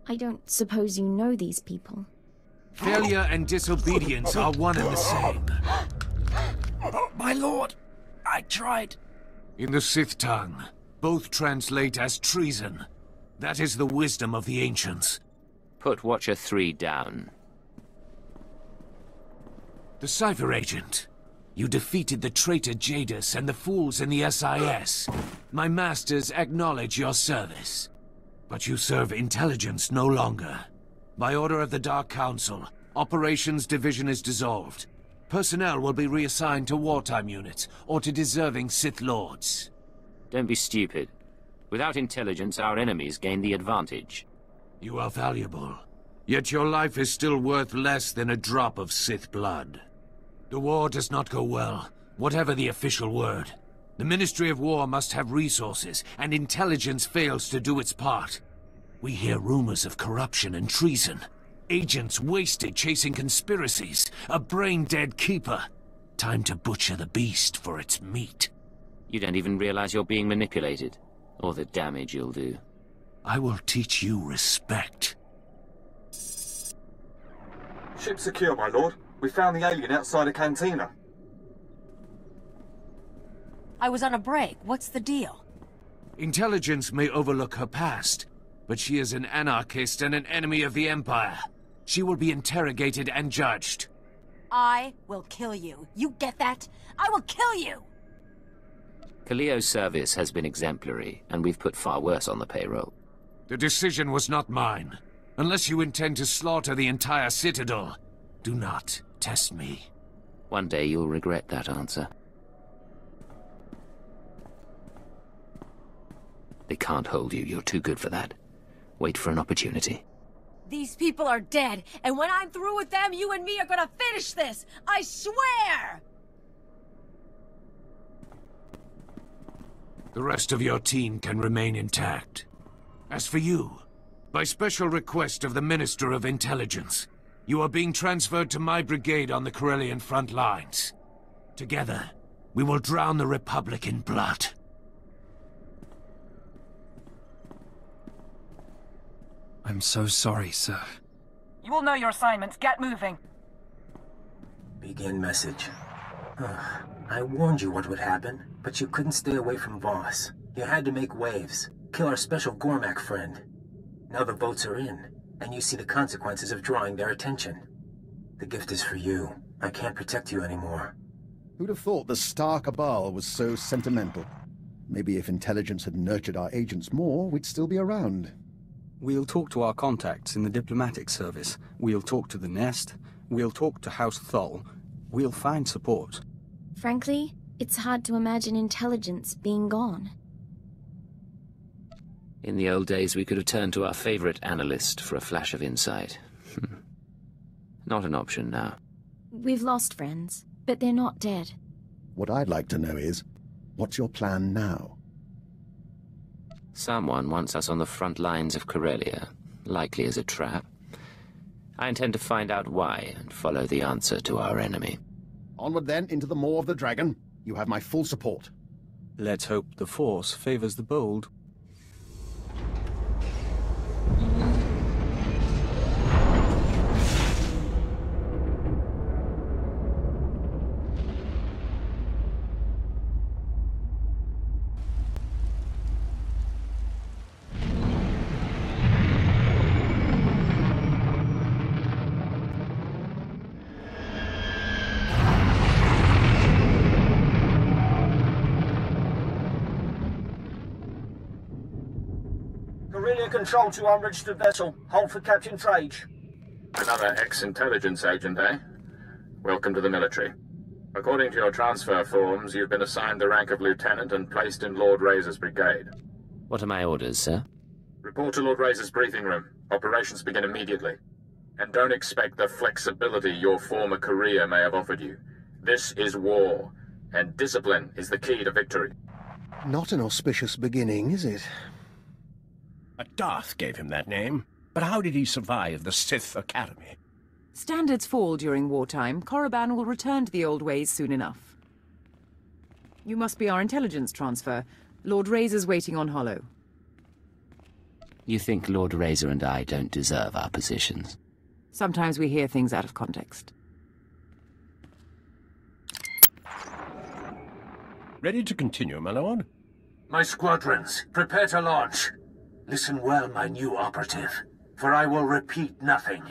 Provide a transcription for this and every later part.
I don't suppose you know these people. Failure and disobedience are one and the same. My lord, I tried. In the Sith tongue, both translate as treason. That is the wisdom of the ancients. Put Watcher 3 down. The Cipher agent. You defeated the traitor Jadis and the fools in the SIS. My masters acknowledge your service. But you serve intelligence no longer. By order of the Dark Council, Operations Division is dissolved. Personnel will be reassigned to wartime units or to deserving Sith Lords. Don't be stupid. Without intelligence, our enemies gain the advantage. You are valuable. Yet your life is still worth less than a drop of Sith blood. The war does not go well, whatever the official word. The Ministry of War must have resources, and intelligence fails to do its part. We hear rumors of corruption and treason. Agents wasted chasing conspiracies. A brain-dead keeper. Time to butcher the beast for its meat. You don't even realize you're being manipulated, or the damage you'll do. I will teach you respect. Ship secure, my lord. We found the alien outside a cantina. I was on a break. What's the deal? Intelligence may overlook her past, but she is an anarchist and an enemy of the Empire. She will be interrogated and judged. I will kill you. You get that? I will kill you! Kaliyo's service has been exemplary, and we've put far worse on the payroll. The decision was not mine. Unless you intend to slaughter the entire Citadel, do not test me. One day you'll regret that answer. They can't hold you. You're too good for that. Wait for an opportunity. These people are dead, and when I'm through with them, you and me are gonna finish this! I swear! The rest of your team can remain intact. As for you, by special request of the Minister of Intelligence, you are being transferred to my brigade on the Corellian front lines. Together, we will drown the Republic in blood. I'm so sorry, sir. You will know your assignments. Get moving. Begin message. I warned you what would happen, but you couldn't stay away from Voss. You had to make waves. Kill our special Gormak friend. Now the votes are in, and you see the consequences of drawing their attention. The gift is for you. I can't protect you anymore. Who'd have thought the Star Cabal was so sentimental? Maybe if intelligence had nurtured our agents more, we'd still be around. We'll talk to our contacts in the diplomatic service. We'll talk to the Nest. We'll talk to House Thol. We'll find support. Frankly, it's hard to imagine intelligence being gone. In the old days, we could have turned to our favorite analyst for a flash of insight. Not an option now. We've lost friends, but they're not dead. What I'd like to know is, what's your plan now? Someone wants us on the front lines of Corellia, likely as a trap. I intend to find out why and follow the answer to our enemy. Onward then, into the maw of the dragon. You have my full support. Let's hope the Force favors the bold. Corellia Control to unregistered vessel. Hold for Captain Trage. Another ex-intelligence agent, eh? Welcome to the military. According to your transfer forms, you've been assigned the rank of lieutenant and placed in Lord Razor's brigade. What are my orders, sir? Report to Lord Razor's briefing room. Operations begin immediately. And don't expect the flexibility your former career may have offered you. This is war, and discipline is the key to victory. Not an auspicious beginning, is it? A Darth gave him that name, but how did he survive the Sith Academy? Standards fall during wartime. Korriban will return to the old ways soon enough. You must be our intelligence transfer. Lord Razor's waiting on Hollow. You think Lord Razor and I don't deserve our positions? Sometimes we hear things out of context. Ready to continue, my lord? My squadrons, prepare to launch. Listen well, my new operative, for I will repeat nothing.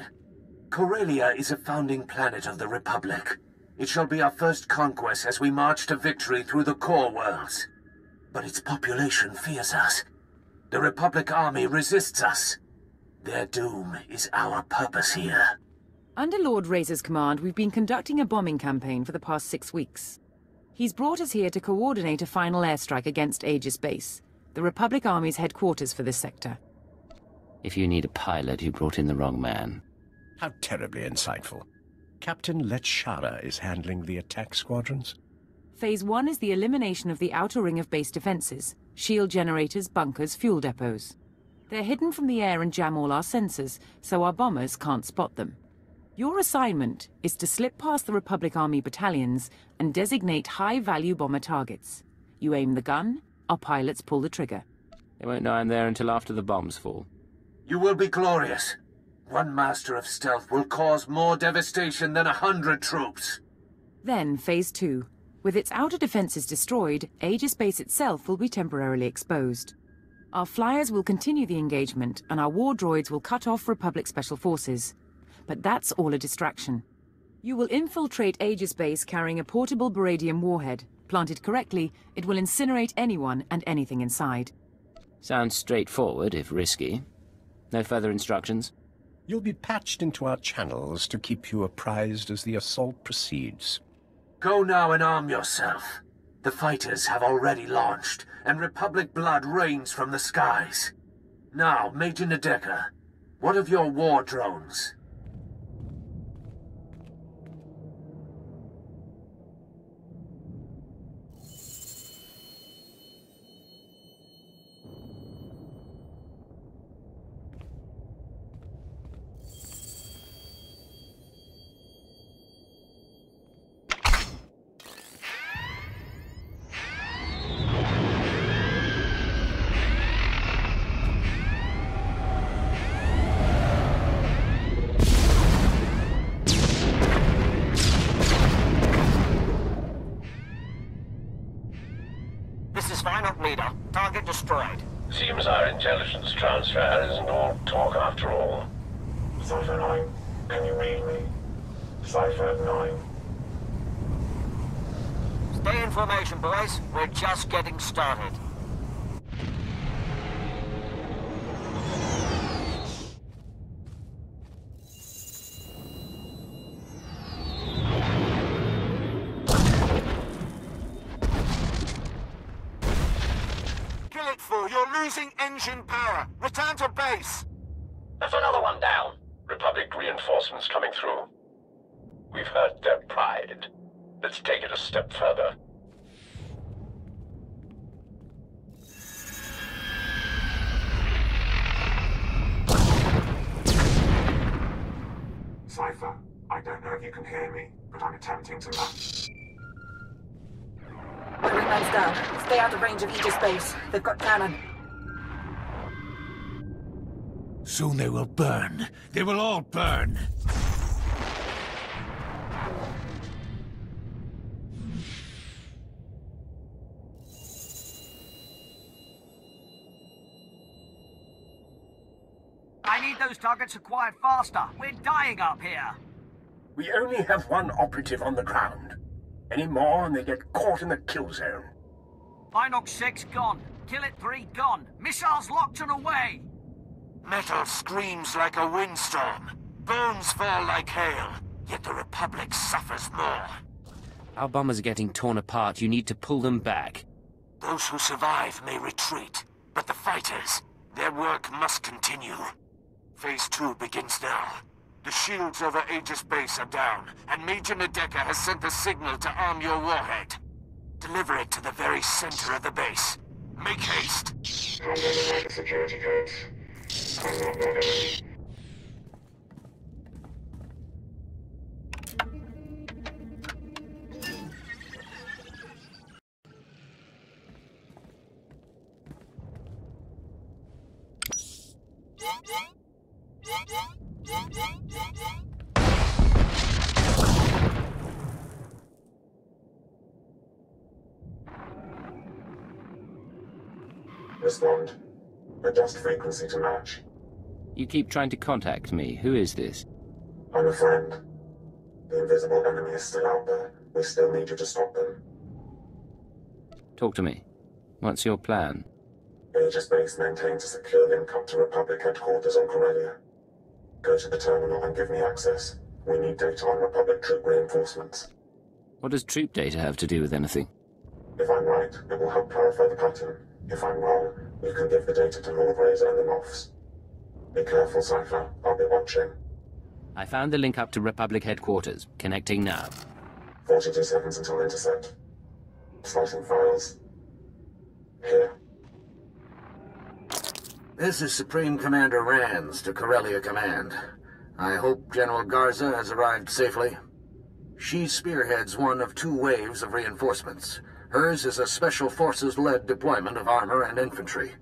Corellia is a founding planet of the Republic. It shall be our first conquest as we march to victory through the core worlds. But its population fears us. The Republic army resists us. Their doom is our purpose here. Under Lord Razor's command, we've been conducting a bombing campaign for the past 6 weeks. He's brought us here to coordinate a final airstrike against Aegis Base, the Republic Army's headquarters for this sector. If you need a pilot, you brought in the wrong man. How terribly insightful. Captain Letshara is handling the attack squadrons? Phase 1 is the elimination of the outer ring of base defenses, shield generators, bunkers, fuel depots. They're hidden from the air and jam all our sensors, so our bombers can't spot them. Your assignment is to slip past the Republic Army battalions and designate high-value bomber targets. You aim the gun, our pilots pull the trigger. They won't know I'm there until after the bombs fall. You will be glorious. One master of stealth will cause more devastation than 100 troops. Then, Phase 2. With its outer defenses destroyed, Aegis Base itself will be temporarily exposed. Our flyers will continue the engagement, and our war droids will cut off Republic Special Forces. But that's all a distraction. You will infiltrate Aegis Base carrying a portable beradium warhead. Planted correctly, it will incinerate anyone and anything inside. Sounds straightforward, if risky. No further instructions? You'll be patched into our channels to keep you apprised as the assault proceeds. Go now and arm yourself. The fighters have already launched, and Republic blood rains from the skies. Now, Major Nadeka, what of your war drones? Target destroyed. Seems our intelligence transfer isn't all talk after all. Cipher 9, can you read me? Cipher 9. Stay in formation, boys. We're just getting started. You're losing engine power. Return to base. There's another one down. Republic reinforcements coming through. We've hurt their pride. Let's take it a step further. Cipher, I don't know if you can hear me, but I'm attempting to land. My wingman's down. Stay out of range of Aegis Base. They've got cannon. Soon they will burn. They will all burn. I need those targets acquired faster. We're dying up here. We only have one operative on the ground. Any more and they get caught in the kill zone. Inox 6 gone. Kill it 3 gone. Missiles locked and away. Metal screams like a windstorm. Bones fall like hail. Yet the Republic suffers more. Our bombers are getting torn apart. You need to pull them back. Those who survive may retreat, but the fighters, their work must continue. Phase 2 begins now. The shields over Aegis Base are down, and Major Nadeka has sent the signal to arm your warhead. Deliver it to the very center of the base. Make haste. I'm going to write the security codes. I'm not that enemy. Respond. Adjust frequency to match. You keep trying to contact me. Who is this? I'm a friend. The invisible enemy is still out there. We still need you to stop them. Talk to me. What's your plan? Aegis Base maintains a secure link up to Republic headquarters on Corellia. Go to the terminal and give me access. We need data on Republic troop reinforcements. What does troop data have to do with anything? If I'm right, it will help clarify the pattern. If I'm wrong, you can give the data to Lord Razor and the Moffs. Be careful, Cipher. I'll be watching. I found the link up to Republic headquarters. Connecting now. 42 seconds until intercept. Slicing files. Here. This is Supreme Commander Rands to Corellia Command. I hope General Garza has arrived safely. She spearheads one of 2 waves of reinforcements. Hers is a Special Forces-led deployment of armor and infantry.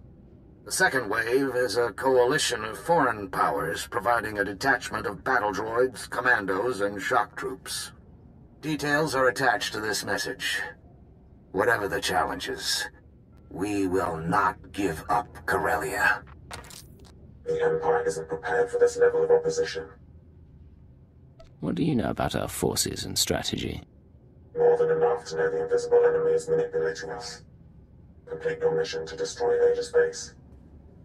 The second wave is a coalition of foreign powers providing a detachment of battle droids, commandos, and shock troops. Details are attached to this message. Whatever the challenges, we will not give up Corellia. The Empire isn't prepared for this level of opposition. What do you know about our forces and strategy? More than enough to know the invisible enemy is manipulating us. Complete your mission to destroy Aegis Base.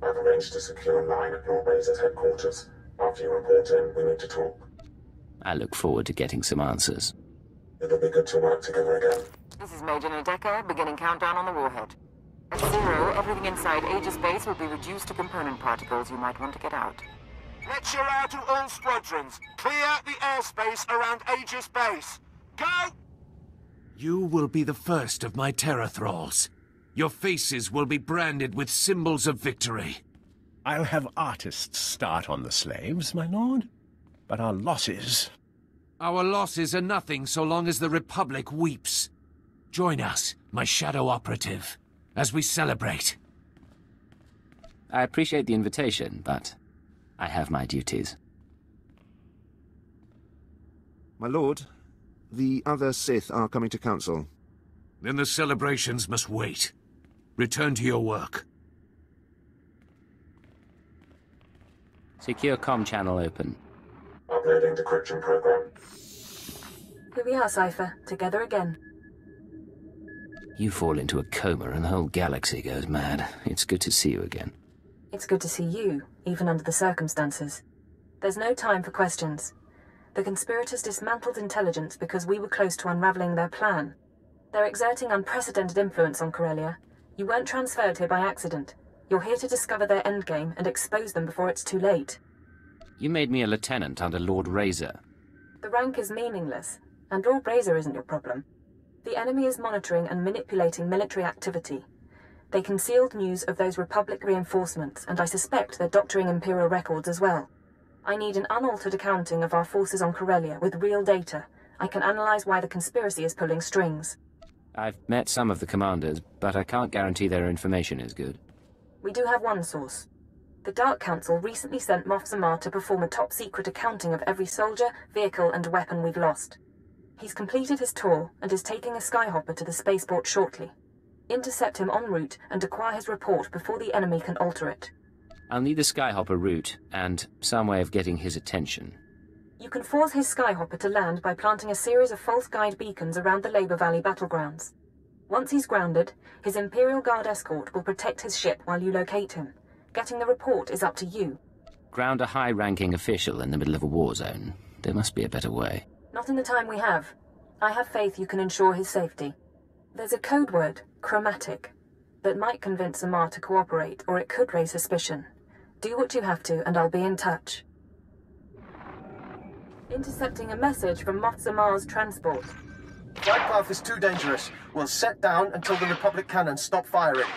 I've arranged to secure a line at Lord Razor's headquarters. After you report in, we need to talk. I look forward to getting some answers. It'll be good to work together again. This is Major Nadeka, beginning countdown on the warhead. At 0, everything inside Aegis Base will be reduced to component particles. You might want to get out. Lecture out to all squadrons. Clear the airspace around Aegis Base. Go! You will be the first of my terror thralls. Your faces will be branded with symbols of victory. I'll have artists start on the slaves, my lord. But our losses... Our losses are nothing so long as the Republic weeps. Join us, my shadow operative, as we celebrate. I appreciate the invitation, but I have my duties. My lord, the other Sith are coming to council. Then the celebrations must wait. Return to your work. Secure comm channel open. Uploading decryption program. Here we are, Cipher. Together again. You fall into a coma and the whole galaxy goes mad. It's good to see you again. It's good to see you, even under the circumstances. There's no time for questions. The conspirators dismantled intelligence because we were close to unraveling their plan. They're exerting unprecedented influence on Corellia. You weren't transferred here by accident. You're here to discover their endgame and expose them before it's too late. You made me a lieutenant under Lord Razor. The rank is meaningless, and Lord Razor isn't your problem. The enemy is monitoring and manipulating military activity. They concealed news of those Republic reinforcements, and I suspect they're doctoring Imperial records as well. I need an unaltered accounting of our forces on Corellia with real data. I can analyze why the conspiracy is pulling strings. I've met some of the commanders, but I can't guarantee their information is good. We do have one source. The Dark Council recently sent Moff Zamar to perform a top-secret accounting of every soldier, vehicle, and weapon we've lost. He's completed his tour and is taking a skyhopper to the spaceport shortly. Intercept him en route and acquire his report before the enemy can alter it. I'll need the skyhopper route and some way of getting his attention. You can force his skyhopper to land by planting a series of false guide beacons around the Labor Valley battlegrounds. Once he's grounded, his Imperial Guard escort will protect his ship while you locate him. Getting the report is up to you. Ground a high-ranking official in the middle of a war zone. There must be a better way. Not in the time we have. I have faith you can ensure his safety. There's a code word, chromatic, that might convince Amar to cooperate, or it could raise suspicion. Do what you have to, and I'll be in touch. Intercepting a message from Moff Zamar's transport. Flight path is too dangerous. We'll set down until the Republic cannons stop firing.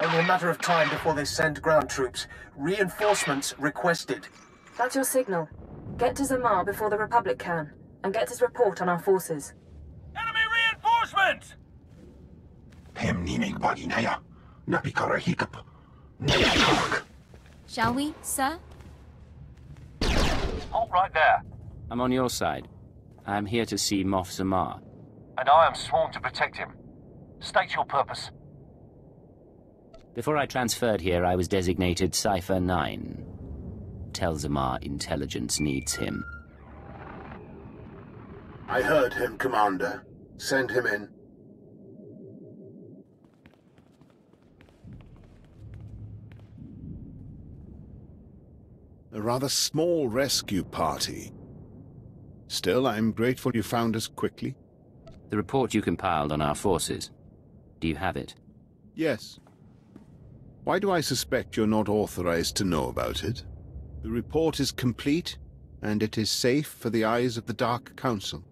Only a matter of time before they send ground troops. Reinforcements requested. That's your signal. Get to Zamar before the Republic can, and get his report on our forces. Enemy reinforcements! Shall we, sir? Halt right there. I'm on your side. I'm here to see Moff Zamar. And I am sworn to protect him. State your purpose. Before I transferred here, I was designated Cipher 9. Tell Zamar Intelligence needs him. I heard him, Commander. Send him in. A rather small rescue party. Still, I'm grateful you found us quickly. The report you compiled on our forces. Do you have it? Yes. Why do I suspect you're not authorized to know about it? The report is complete, and it is safe for the eyes of the Dark Council.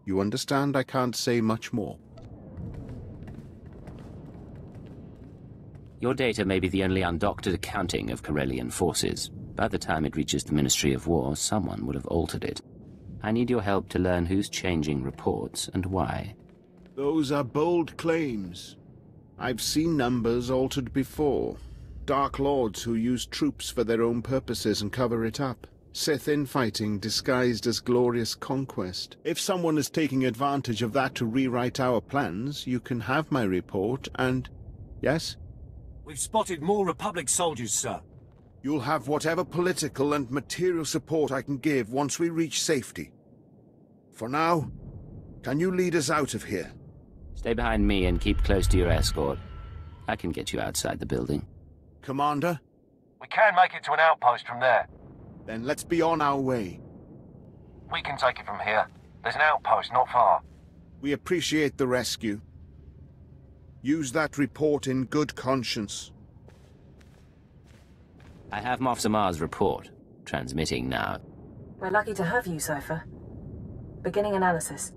You understand I can't say much more. Your data may be the only undoctored accounting of Corellian forces. By the time it reaches the Ministry of War, someone would have altered it. I need your help to learn who's changing reports and why. Those are bold claims. I've seen numbers altered before. Dark Lords who use troops for their own purposes and cover it up. Sith infighting disguised as glorious conquest. If someone is taking advantage of that to rewrite our plans, you can have my report and... Yes? We've spotted more Republic soldiers, sir. You'll have whatever political and material support I can give once we reach safety. For now, can you lead us out of here? Stay behind me and keep close to your escort. I can get you outside the building. Commander? We can make it to an outpost from there. Then let's be on our way. We can take it from here. There's an outpost not far. We appreciate the rescue. Use that report in good conscience. I have Moff Zamar's report. Transmitting now. We're lucky to have you, Cipher. Beginning analysis.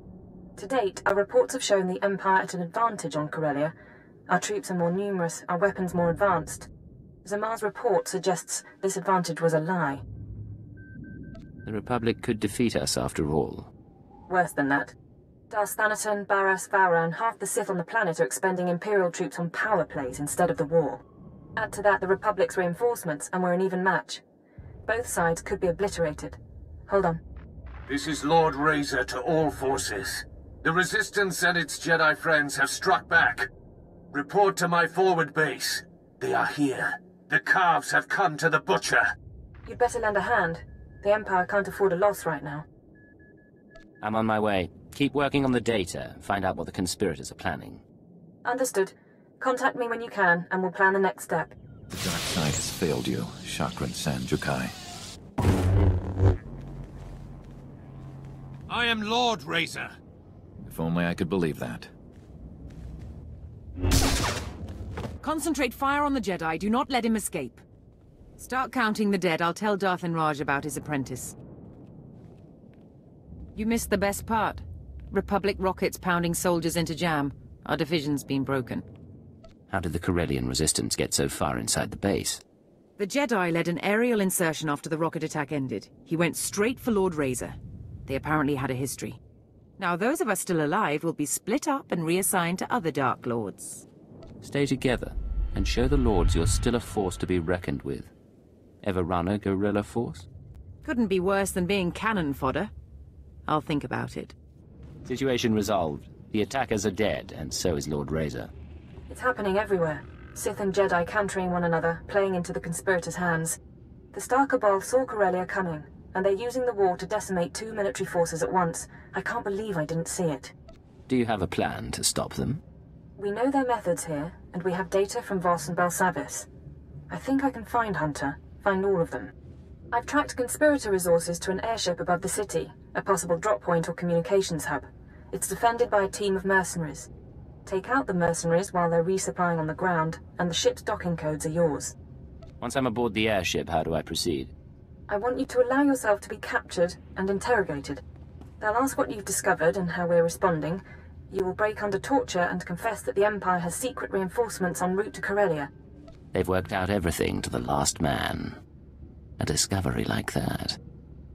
To date, our reports have shown the Empire at an advantage on Corellia. Our troops are more numerous, our weapons more advanced. Zamar's report suggests this advantage was a lie. The Republic could defeat us after all. Worse than that. Darth Thanaton, Barras, Vara, and half the Sith on the planet are expending Imperial troops on power plays instead of the war. Add to that the Republic's reinforcements, and we're an even match. Both sides could be obliterated. Hold on. This is Lord Razor to all forces. The Resistance and its Jedi friends have struck back. Report to my forward base. They are here. The calves have come to the butcher. You'd better lend a hand. The Empire can't afford a loss right now. I'm on my way. Keep working on the data. Find out what the conspirators are planning. Understood. Contact me when you can, and we'll plan the next step. The dark side has failed you, Chakran San Jukai. I am Lord Razor. If only I could believe that. Concentrate fire on the Jedi. Do not let him escape. Start counting the dead. I'll tell Darth and Raj about his apprentice. You missed the best part. Republic rockets pounding soldiers into jam. Our division's been broken. How did the Corellian resistance get so far inside the base? The Jedi led an aerial insertion after the rocket attack ended. He went straight for Lord Razor. They apparently had a history. Now those of us still alive will be split up and reassigned to other Dark Lords. Stay together, and show the Lords you're still a force to be reckoned with. Ever run a guerrilla force? Couldn't be worse than being cannon fodder. I'll think about it. Situation resolved. The attackers are dead, and so is Lord Razor. It's happening everywhere. Sith and Jedi countering one another, playing into the conspirators' hands. The Star Cabal saw Corellia coming, and they're using the war to decimate 2 military forces at once. I can't believe I didn't see it. Do you have a plan to stop them? We know their methods here, and we have data from Voss and Belsavis. I think I can find Hunter, find all of them. I've tracked conspirator resources to an airship above the city, a possible drop point or communications hub. It's defended by a team of mercenaries. Take out the mercenaries while they're resupplying on the ground, and the ship's docking codes are yours. Once I'm aboard the airship, how do I proceed? I want you to allow yourself to be captured and interrogated. They'll ask what you've discovered and how we're responding. You will break under torture and confess that the Empire has secret reinforcements en route to Corellia. They've worked out everything to the last man. A discovery like that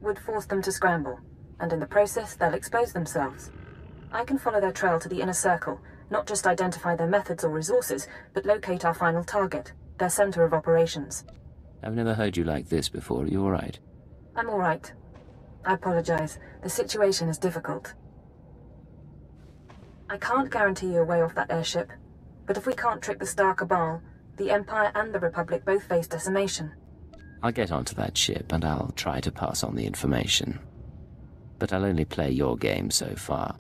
would force them to scramble, and in the process they'll expose themselves. I can follow their trail to the inner circle, not just identify their methods or resources, but locate our final target, their center of operations. I've never heard you like this before. Are you all right? I'm all right. I apologize. The situation is difficult. I can't guarantee you a way off that airship, but if we can't trick the Star Cabal, The Empire and the Republic both face decimation. I'll get onto that ship and I'll try to pass on the information. But I'll only play your game so far.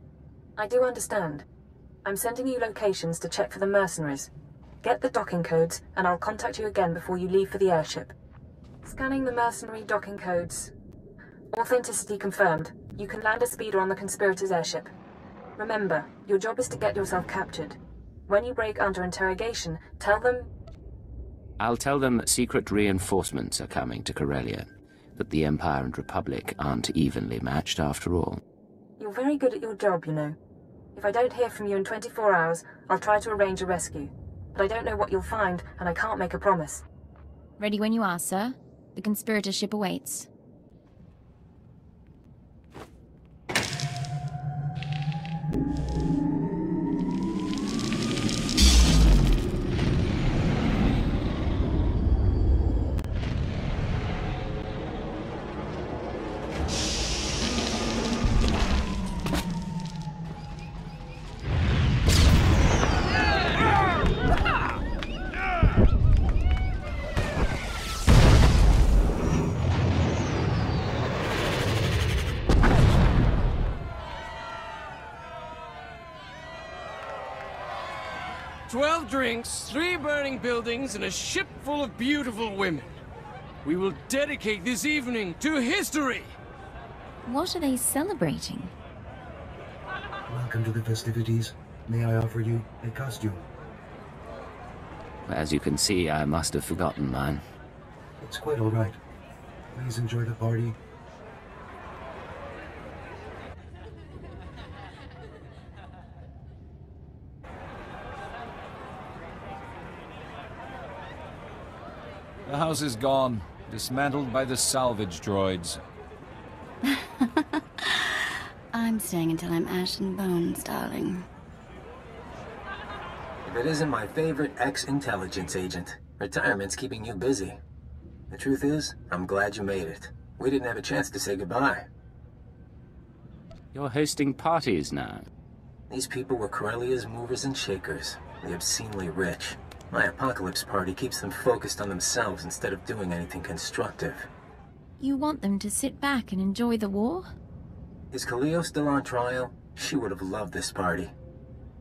I do understand. I'm sending you locations to check for the mercenaries. Get the docking codes, and I'll contact you again before you leave for the airship. Scanning the mercenary docking codes. Authenticity confirmed. You can land a speeder on the conspirators' airship. Remember, your job is to get yourself captured. When you break under interrogation, tell them... I'll tell them secret reinforcements are coming to Corellia, that the Empire and Republic aren't evenly matched after all. You're very good at your job, you know. If I don't hear from you in 24 hours, I'll try to arrange a rescue. But I don't know what you'll find, and I can't make a promise. Ready when you are, sir. The conspirator ship awaits. Drinks, 3 burning buildings, and a ship full of beautiful women. We will dedicate this evening to history! What are they celebrating? Welcome to the festivities. May I offer you a costume? As you can see, I must have forgotten mine. It's quite all right. Please enjoy the party. The house is gone, dismantled by the salvage droids. I'm staying until I'm ash and bones, darling. If it isn't my favorite ex-intelligence agent, retirement's keeping you busy. The truth is, I'm glad you made it. We didn't have a chance to say goodbye. You're hosting parties now. These people were Corellia's movers and shakers, the obscenely rich. My apocalypse party keeps them focused on themselves instead of doing anything constructive. You want them to sit back and enjoy the war? Is Kaleo still on trial? She would have loved this party.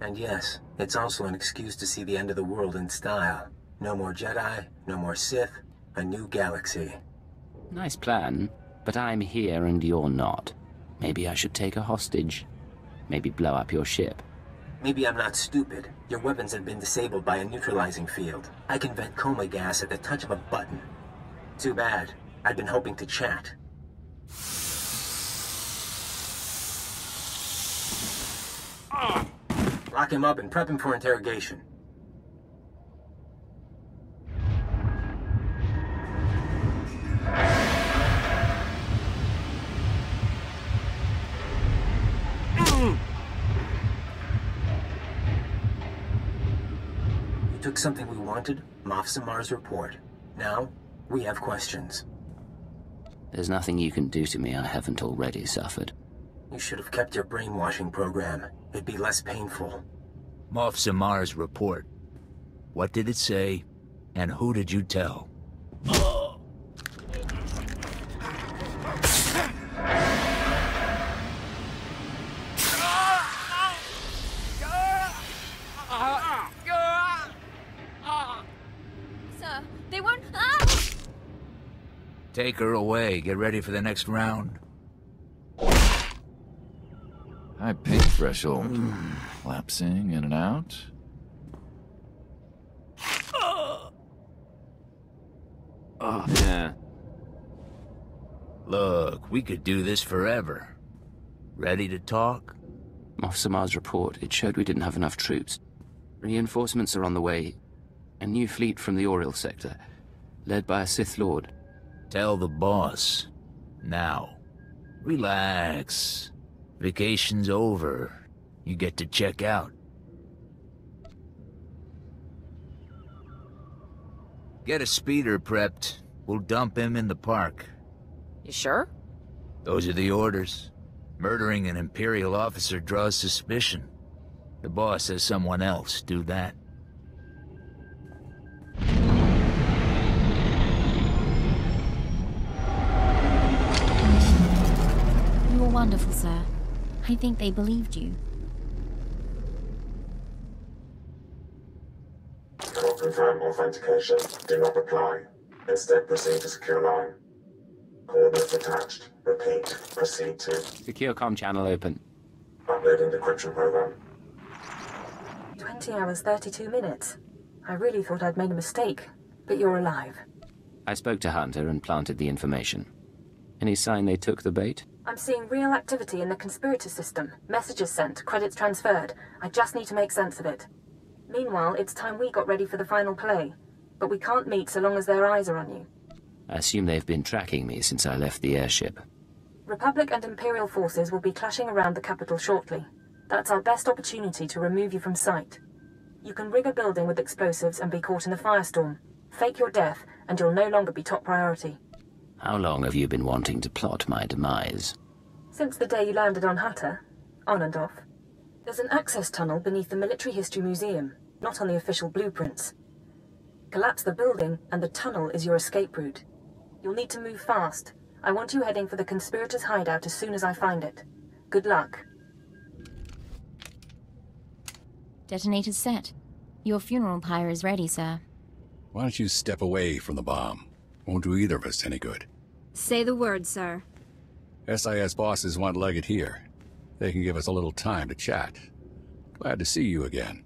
And yes, it's also an excuse to see the end of the world in style. No more Jedi, no more Sith, a new galaxy. Nice plan, but I'm here and you're not. Maybe I should take a hostage. Maybe blow up your ship. Maybe I'm not stupid. Your weapons have been disabled by a neutralizing field. I can vent coma gas at the touch of a button. Too bad. I'd been hoping to chat. Lock him up and prep him for interrogation. Took something we wanted, Moff Samar's report. Now, we have questions. There's nothing you can do to me I haven't already suffered. You should have kept your brainwashing program. It'd be less painful. Moff Samar's report. What did it say, and who did you tell? Take her away. Get ready for the next round. High pay threshold. Lapsing in and out. Yeah. Look, we could do this forever. Ready to talk? Moff Samar's report, it showed we didn't have enough troops. Reinforcements are on the way. A new fleet from the Oriel sector, led by a Sith Lord. Tell the boss. Now. Relax. Vacation's over. You get to check out. Get a speeder prepped. We'll dump him in the park. You sure? Those are the orders. Murdering an Imperial officer draws suspicion. The boss says someone else do that. wonderful, sir. I think they believed you. Cannot confirm authentication. Do not reply. Instead, proceed to secure line. Coordinates attached. Repeat. Proceed to... Secure comm channel open. Uploading decryption program. 20 hours, 32 minutes. I really thought I'd made a mistake, but you're alive. I spoke to Hunter and planted the information. Any sign they took the bait? I'm seeing real activity in the conspirator system. Messages sent, credits transferred. I just need to make sense of it. Meanwhile, it's time we got ready for the final play. But we can't meet so long as their eyes are on you. I assume they've been tracking me since I left the airship. Republic and Imperial forces will be clashing around the capital shortly. That's our best opportunity to remove you from sight. You can rig a building with explosives and be caught in a firestorm. Fake your death, and you'll no longer be top priority. How long have you been wanting to plot my demise? Since the day you landed on Hatter, on and off. There's an access tunnel beneath the Military History Museum, not on the official blueprints. Collapse the building, and the tunnel is your escape route. You'll need to move fast. I want you heading for the conspirators' hideout as soon as I find it. Good luck. Detonator's set. Your funeral pyre is ready, sir. Why don't you step away from the bomb? Won't do either of us any good. Say the word, sir. SIS bosses want Leggett here. They can give us a little time to chat. Glad to see you again.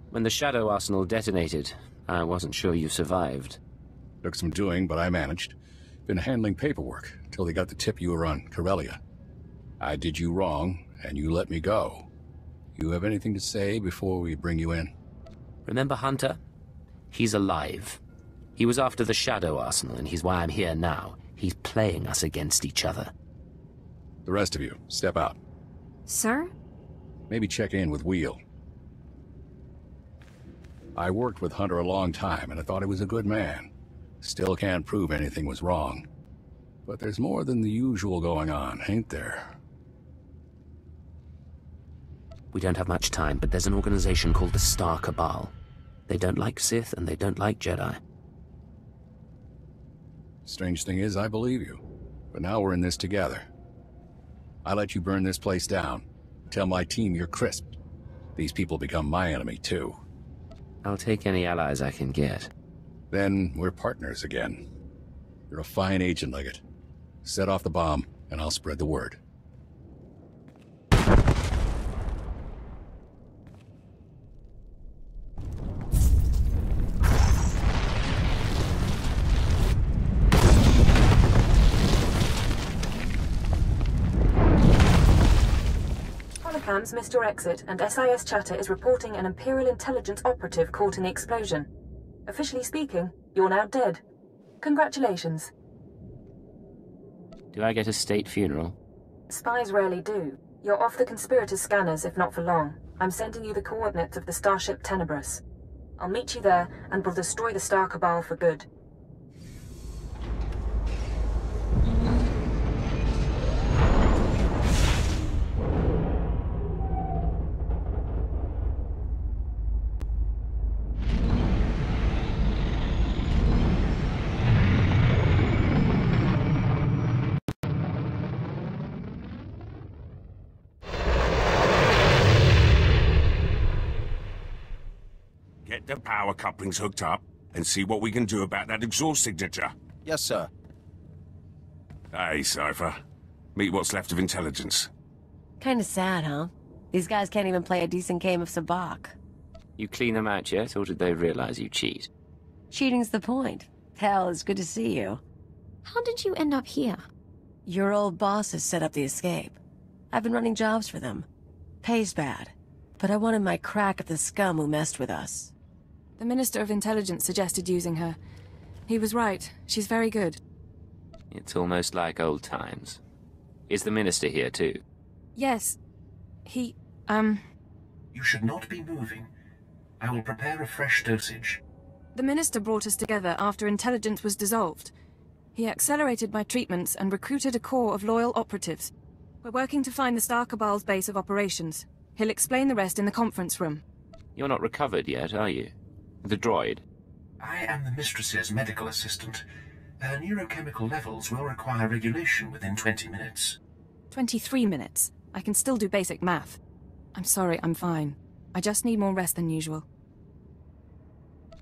When the Shadow Arsenal detonated, I wasn't sure you survived. Took some doing, but I managed. Been handling paperwork till they got the tip you were on Corellia. I did you wrong, and you let me go. You have anything to say before we bring you in? Remember Hunter? He's alive. He was after the Shadow Arsenal, and he's why I'm here now. He's playing us against each other. The rest of you, step out. Sir? Maybe check in with Wheel. I worked with Hunter a long time, and I thought he was a good man. Still can't prove anything was wrong. But there's more than the usual going on, ain't there? We don't have much time, but there's an organization called the Star Cabal. They don't like Sith, and they don't like Jedi. Strange thing is, I believe you. But now we're in this together. I let you burn this place down. Tell my team you're crisped. These people become my enemy, too. I'll take any allies I can get. Then we're partners again. You're a fine agent, Leggett. Set off the bomb, and I'll spread the word. Holocams missed your exit, and SIS chatter is reporting an Imperial intelligence operative caught in the explosion. Officially speaking, you're now dead. Congratulations. Do I get a state funeral? Spies rarely do. You're off the conspirator scanners, if not for long. I'm sending you the coordinates of the starship Tenebrous. I'll meet you there, and we'll destroy the Star Cabal for good. Get the power couplings hooked up and see what we can do about that exhaust signature. Yes, sir. Hey, Cipher. Meet what's left of intelligence. Kinda sad, huh? These guys can't even play a decent game of sabacc. You clean them out yet, or did they realize you cheat? Cheating's the point. Hell, it's good to see you. How did you end up here? Your old bosses set up the escape. I've been running jobs for them. Pays bad. But I wanted my crack at the scum who messed with us. The Minister of Intelligence suggested using her. He was right. She's very good. It's almost like old times. Is the Minister here too? Yes. He, You should not be moving. I will prepare a fresh dosage. The Minister brought us together after Intelligence was dissolved. He accelerated my treatments and recruited a corps of loyal operatives. We're working to find the Star Cabal's base of operations. He'll explain the rest in the conference room. You're not recovered yet, are you? The droid? I am the mistress's medical assistant. Her neurochemical levels will require regulation within 20 minutes. 23 minutes. I can still do basic math. I'm sorry, I'm fine. I just need more rest than usual.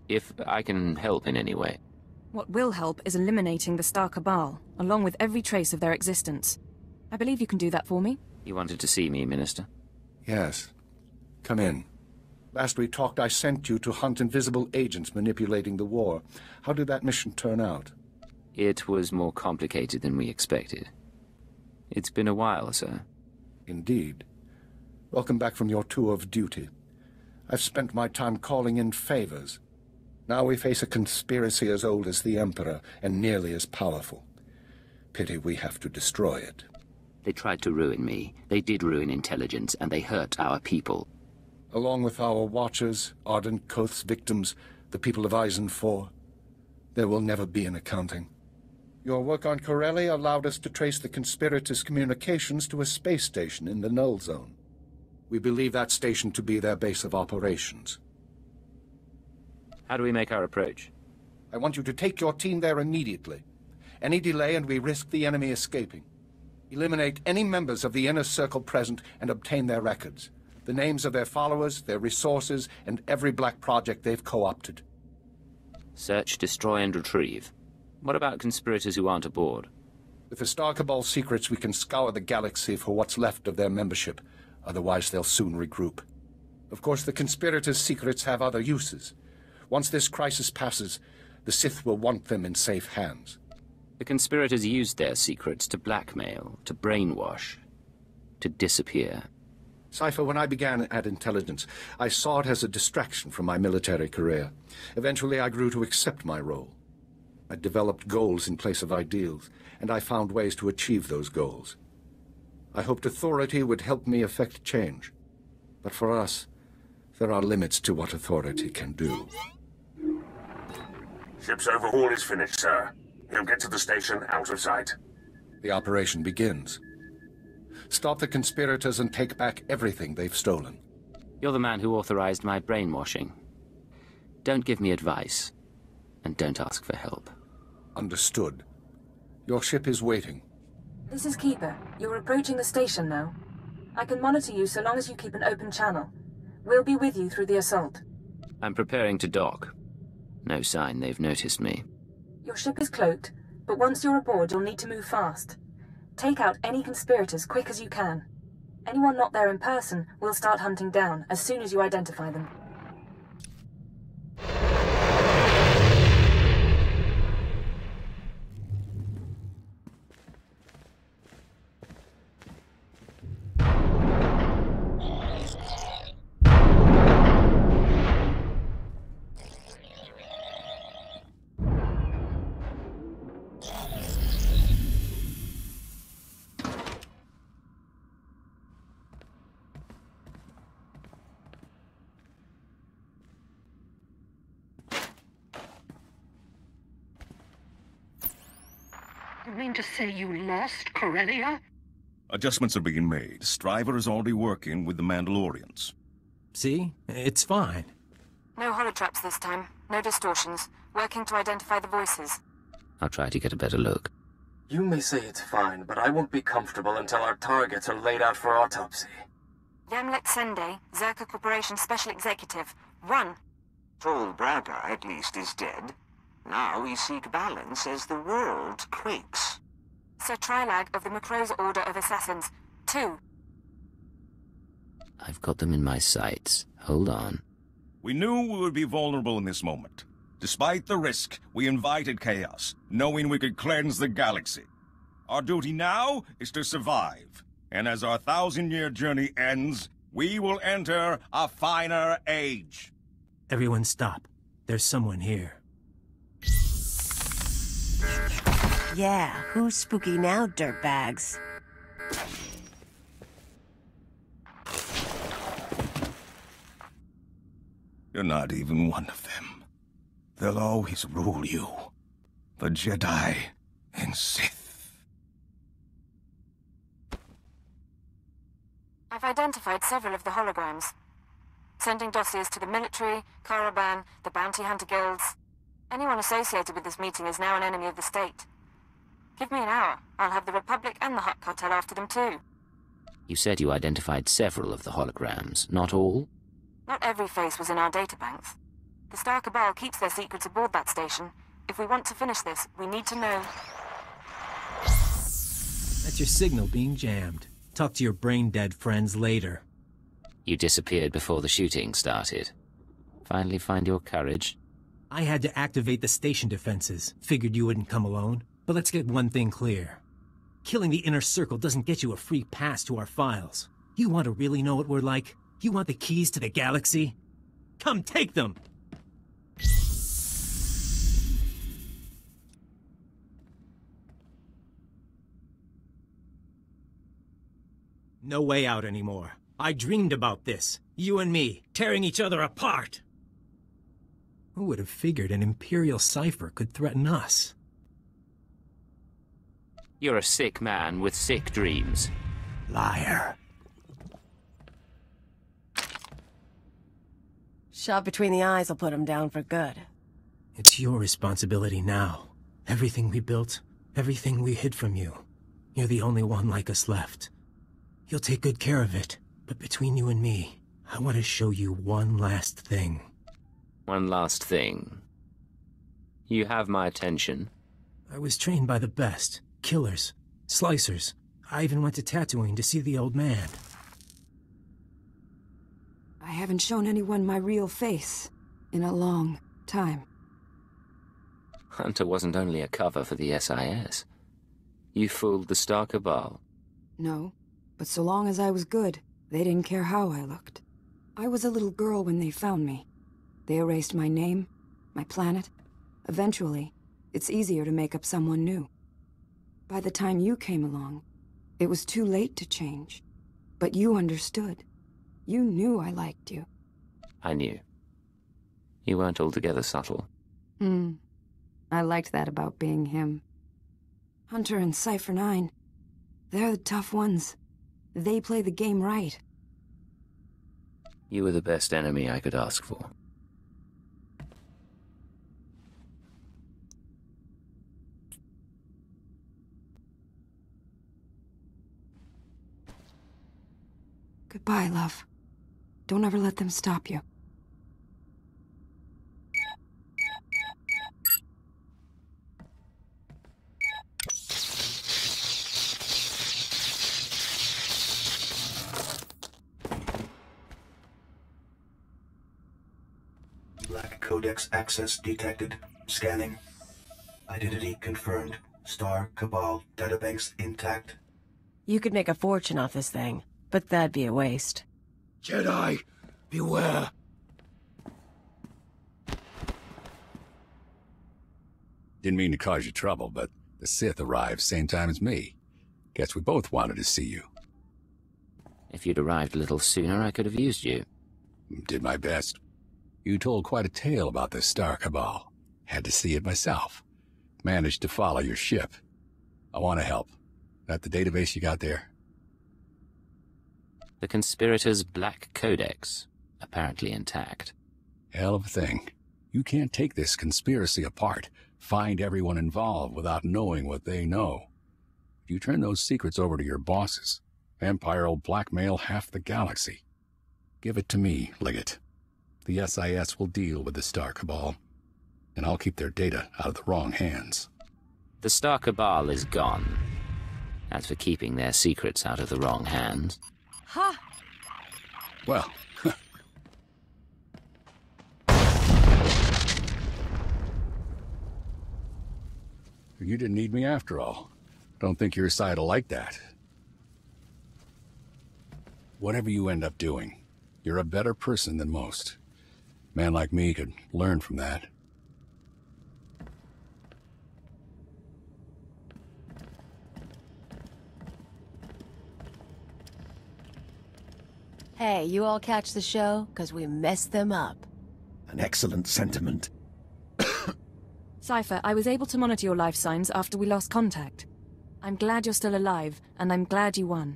If I can help in any way. What will help is eliminating the Star Cabal, along with every trace of their existence. I believe you can do that for me. You wanted to see me, Minister? Yes. Come in. Last we talked, I sent you to hunt invisible agents manipulating the war. How did that mission turn out? It was more complicated than we expected. It's been a while, sir. Indeed. Welcome back from your tour of duty. I've spent my time calling in favors. Now we face a conspiracy as old as the Emperor, and nearly as powerful. Pity we have to destroy it. They tried to ruin me. They did ruin intelligence, and they hurt our people. Along with our Watchers, Ardent Koth's victims, the people of Eisen 4, there will never be an accounting. Your work on Corellia allowed us to trace the conspirators' communications to a space station in the Null Zone. We believe that station to be their base of operations. How do we make our approach? I want you to take your team there immediately. Any delay and we risk the enemy escaping. Eliminate any members of the inner circle present and obtain their records. The names of their followers, their resources, and every black project they've co-opted. Search, destroy, and retrieve. What about conspirators who aren't aboard? With the Star Cabal secrets, we can scour the galaxy for what's left of their membership. Otherwise, they'll soon regroup. Of course, the conspirators' secrets have other uses. Once this crisis passes, the Sith will want them in safe hands. The conspirators used their secrets to blackmail, to brainwash, to disappear. Cipher, when I began at Intelligence, I saw it as a distraction from my military career. Eventually, I grew to accept my role. I developed goals in place of ideals, and I found ways to achieve those goals. I hoped authority would help me effect change. But for us, there are limits to what authority can do. Ship's overhaul is finished, sir. He'll get to the station out of sight. The operation begins. Stop the conspirators and take back everything they've stolen. You're the man who authorized my brainwashing. Don't give me advice, and don't ask for help. Understood. Your ship is waiting. This is Keeper. You're approaching the station now. I can monitor you so long as you keep an open channel. We'll be with you through the assault. I'm preparing to dock. No sign they've noticed me. Your ship is cloaked, but once you're aboard, you'll need to move fast. Take out any conspirators quick as you can. Anyone not there in person, we'll start hunting down as soon as you identify them. You mean to say you lost Corellia? Adjustments are being made. Striver is already working with the Mandalorians. See? It's fine. No holotraps this time. No distortions. Working to identify the voices. I'll try to get a better look. You may say it's fine, but I won't be comfortable until our targets are laid out for autopsy. Yamlet Sende, Zerka Corporation Special Executive. Run! Tall Braga, at least, is dead. Now we seek balance as the world quakes. Sir Trilag of the Macro's Order of Assassins. 2. I've got them in my sights. Hold on. We knew we would be vulnerable in this moment. Despite the risk, we invited chaos, knowing we could cleanse the galaxy. Our duty now is to survive. And as our 1,000-year journey ends, we will enter a finer age. Everyone stop. There's someone here. Yeah, who's spooky now, dirtbags? You're not even one of them. They'll always rule you. The Jedi and Sith. I've identified several of the holograms. Sending dossiers to the military, Caravan, the bounty hunter guilds. Anyone associated with this meeting is now an enemy of the state. Give me an hour. I'll have the Republic and the Hut Cartel after them too. You said you identified several of the holograms, not all? Not every face was in our databanks. The Star Cabal keeps their secrets aboard that station. If we want to finish this, we need to know... That's your signal being jammed. Talk to your brain-dead friends later. You disappeared before the shooting started. Finally find your courage? I had to activate the station defenses. Figured you wouldn't come alone. But let's get one thing clear. Killing the Inner Circle doesn't get you a free pass to our files. You want to really know what we're like? You want the keys to the galaxy? Come take them! No way out anymore. I dreamed about this. You and me, tearing each other apart. Who would have figured an Imperial Cipher could threaten us? You're a sick man with sick dreams. Liar. Shot between the eyes will put him down for good. It's your responsibility now. Everything we built, everything we hid from you. You're the only one like us left. You'll take good care of it, but between you and me, I want to show you one last thing. One last thing. You have my attention. I was trained by the best. Killers. Slicers. I even went to Tatooine to see the old man. I haven't shown anyone my real face in a long time. Hunter wasn't only a cover for the SIS. You fooled the Star Cabal. No, but so long as I was good, they didn't care how I looked. I was a little girl when they found me. They erased my name, my planet. Eventually, it's easier to make up someone new. By the time you came along, it was too late to change. But you understood. You knew I liked you. I knew. You weren't altogether subtle. I liked that about being him. Hunter and Cipher 9, they're the tough ones. They play the game right. You were the best enemy I could ask for. Goodbye, love. Don't ever let them stop you. Black Codex access detected. Scanning. Identity confirmed. Star Cabal databanks intact. You could make a fortune off this thing, but that'd be a waste. Jedi, beware. Didn't mean to cause you trouble, but the Sith arrived same time as me. Guess we both wanted to see you. If you'd arrived a little sooner, I could have used you. Did my best. You told quite a tale about the Star Cabal. Had to see it myself. Managed to follow your ship. I want to help. That the database you got there? The conspirators' Black Codex, apparently intact. Hell of a thing. You can't take this conspiracy apart, find everyone involved without knowing what they know. If you turn those secrets over to your bosses, Empire will blackmail half the galaxy. Give it to me, Liggett. The SIS will deal with the Star Cabal, and I'll keep their data out of the wrong hands. The Star Cabal is gone. As for keeping their secrets out of the wrong hands... Ha! Well, you didn't need me after all. Don't think your side will like that. Whatever you end up doing, you're a better person than most. A man like me could learn from that. Hey, you all catch the show? 'Cause we messed them up. An excellent sentiment. Cipher, I was able to monitor your life signs after we lost contact. I'm glad you're still alive, and I'm glad you won.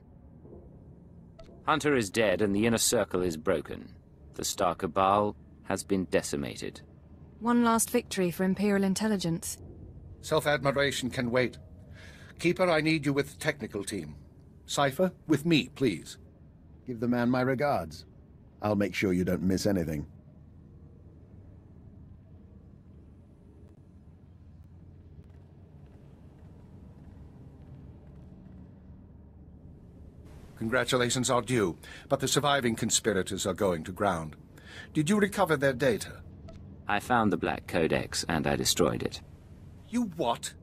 Hunter is dead and the Inner Circle is broken. The Star Cabal has been decimated. One last victory for Imperial intelligence. Self-admiration can wait. Keeper, I need you with the technical team. Cipher, with me, please. Give the man my regards. I'll make sure you don't miss anything. Congratulations are due, but the surviving conspirators are going to ground. Did you recover their data? I found the Black Codex, and I destroyed it. You what?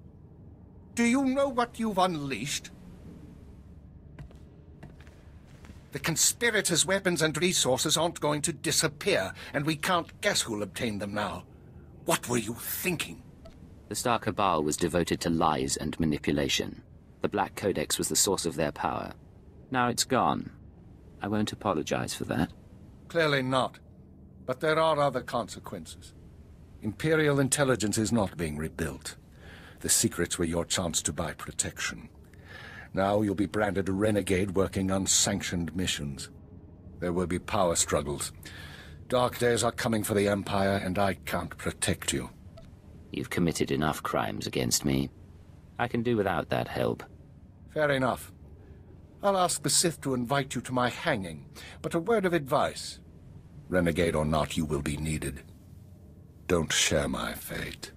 Do you know what you've unleashed? The conspirators' weapons and resources aren't going to disappear, and we can't guess who'll obtain them now. What were you thinking? The Star Cabal was devoted to lies and manipulation. The Black Codex was the source of their power. Now it's gone. I won't apologize for that. Clearly not. But there are other consequences. Imperial intelligence is not being rebuilt. The secrets were your chance to buy protection. Now you'll be branded a renegade working unsanctioned missions. There will be power struggles. Dark days are coming for the Empire, and I can't protect you. You've committed enough crimes against me. I can do without that help. Fair enough. I'll ask the Sith to invite you to my hanging, but a word of advice. Renegade or not, you will be needed. Don't share my fate.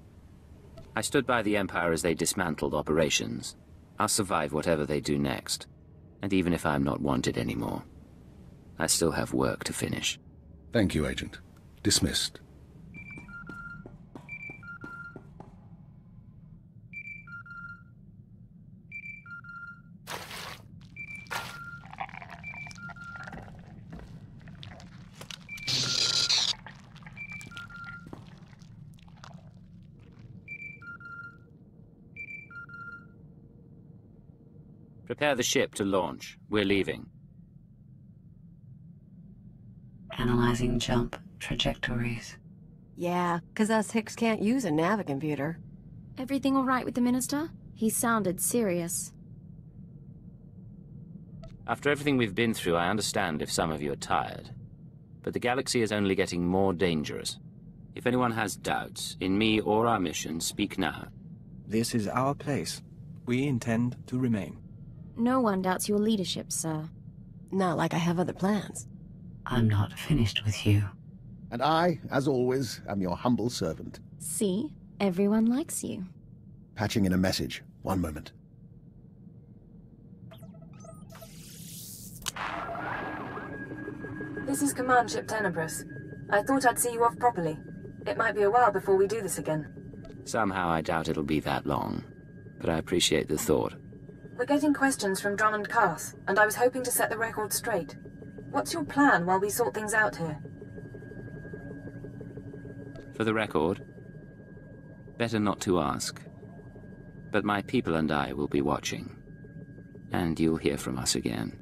I stood by the Empire as they dismantled operations. I'll survive whatever they do next. And even if I'm not wanted anymore, I still have work to finish. Thank you, Agent. Dismissed. Prepare the ship to launch. We're leaving. Analyzing jump trajectories. Yeah, 'cause us Hicks can't use a navicomputer. Everything all right with the Minister? He sounded serious. After everything we've been through, I understand if some of you are tired. But the galaxy is only getting more dangerous. If anyone has doubts, in me or our mission, speak now. This is our place. We intend to remain. No one doubts your leadership, sir. Not like I have other plans. I'm not finished with you. And I, as always, am your humble servant. See? Everyone likes you. Patching in a message. One moment. This is Command Ship Tenebris. I thought I'd see you off properly. It might be a while before we do this again. Somehow I doubt it'll be that long. But I appreciate the thought. We're getting questions from Drummond Cass, and I was hoping to set the record straight. What's your plan while we sort things out here? For the record, better not to ask. But my people and I will be watching. And you'll hear from us again.